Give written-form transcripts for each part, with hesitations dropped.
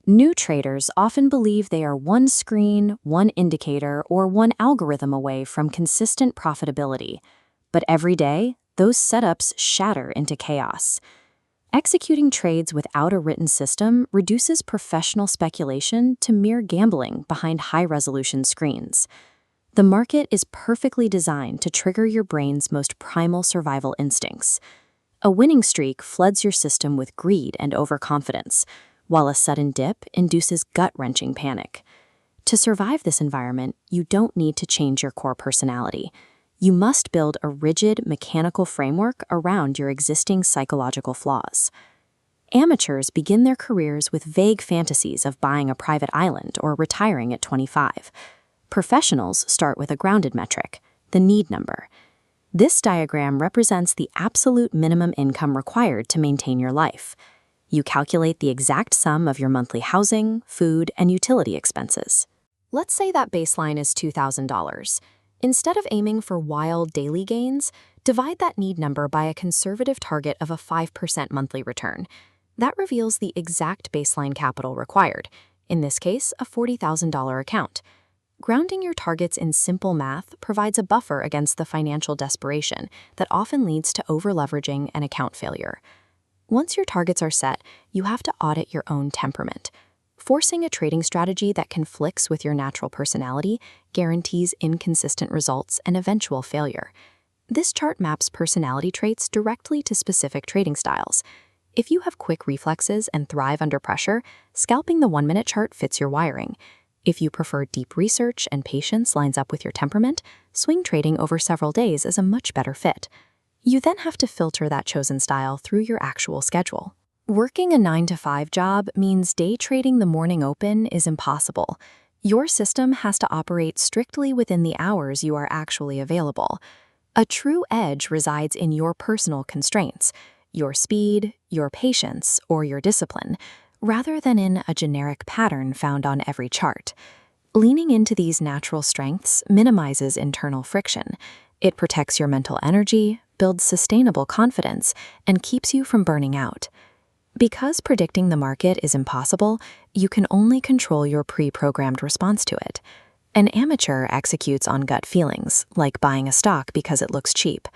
New traders often believe they are one screen, one indicator, or one algorithm away from consistent profitability. But every day, those setups shatter into chaos. Executing trades without a written system reduces professional speculation to mere gambling behind high-resolution screens. The market is perfectly designed to trigger your brain's most primal survival instincts. A winning streak floods your system with greed and overconfidence, while a sudden dip induces gut-wrenching panic. To survive this environment, you don't need to change your core personality. You must build a rigid, mechanical framework around your existing psychological flaws. Amateurs begin their careers with vague fantasies of buying a private island or retiring at 25. Professionals start with a grounded metric, the need number. This diagram represents the absolute minimum income required to maintain your life. You calculate the exact sum of your monthly housing, food, and utility expenses. Let's say that baseline is $2,000. Instead of aiming for wild daily gains, divide that need number by a conservative target of a 5% monthly return. That reveals the exact baseline capital required, in this case, a $40,000 account. Grounding your targets in simple math provides a buffer against the financial desperation that often leads to over-leveraging and account failure. Once your targets are set, you have to audit your own temperament. Forcing a trading strategy that conflicts with your natural personality guarantees inconsistent results and eventual failure. This chart maps personality traits directly to specific trading styles. If you have quick reflexes and thrive under pressure, scalping the 1-minute chart fits your wiring. If you prefer deep research and patience lines up with your temperament, swing trading over several days is a much better fit. You then have to filter that chosen style through your actual schedule. Working a 9-to-5 job means day trading the morning open is impossible. Your system has to operate strictly within the hours you are actually available. A true edge resides in your personal constraints, your speed, your patience, or your discipline, rather than in a generic pattern found on every chart. Leaning into these natural strengths minimizes internal friction. It protects your mental energy, builds sustainable confidence, and keeps you from burning out. Because predicting the market is impossible, you can only control your pre-programmed response to it. An amateur executes on gut feelings, like buying a stock because it looks cheap.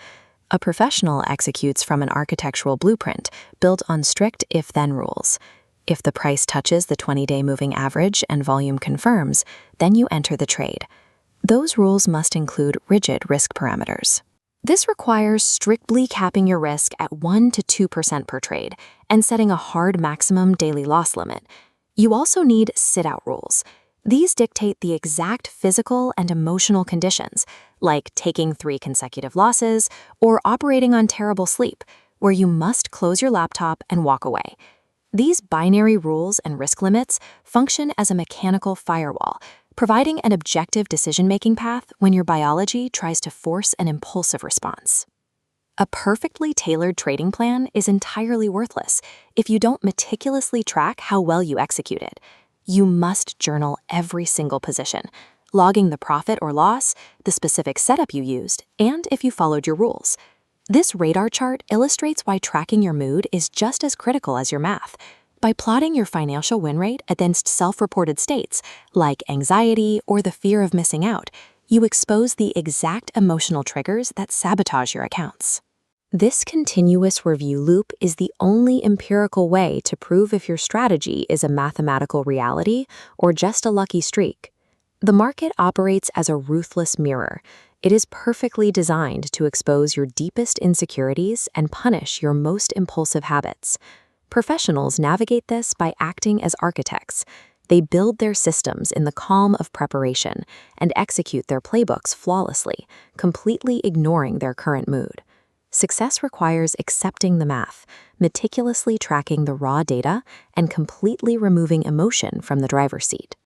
A professional executes from an architectural blueprint built on strict if-then rules. If the price touches the 20-day moving average and volume confirms, then you enter the trade. Those rules must include rigid risk parameters. This requires strictly capping your risk at 1 to 2% per trade and setting a hard maximum daily loss limit. You also need sit-out rules. These dictate the exact physical and emotional conditions, like taking 3 consecutive losses or operating on terrible sleep, where you must close your laptop and walk away. These binary rules and risk limits function as a mechanical firewall, providing an objective decision-making path when your biology tries to force an impulsive response. A perfectly tailored trading plan is entirely worthless if you don't meticulously track how well you executed. You must journal every single position, logging the profit or loss, the specific setup you used, and if you followed your rules. This radar chart illustrates why tracking your mood is just as critical as your math. By plotting your financial win rate against self-reported states, like anxiety or the fear of missing out, you expose the exact emotional triggers that sabotage your accounts. This continuous review loop is the only empirical way to prove if your strategy is a mathematical reality or just a lucky streak. The market operates as a ruthless mirror. It is perfectly designed to expose your deepest insecurities and punish your most impulsive habits. Professionals navigate this by acting as architects. They build their systems in the calm of preparation and execute their playbooks flawlessly, completely ignoring their current mood. Success requires accepting the math, meticulously tracking the raw data, and completely removing emotion from the driver's seat.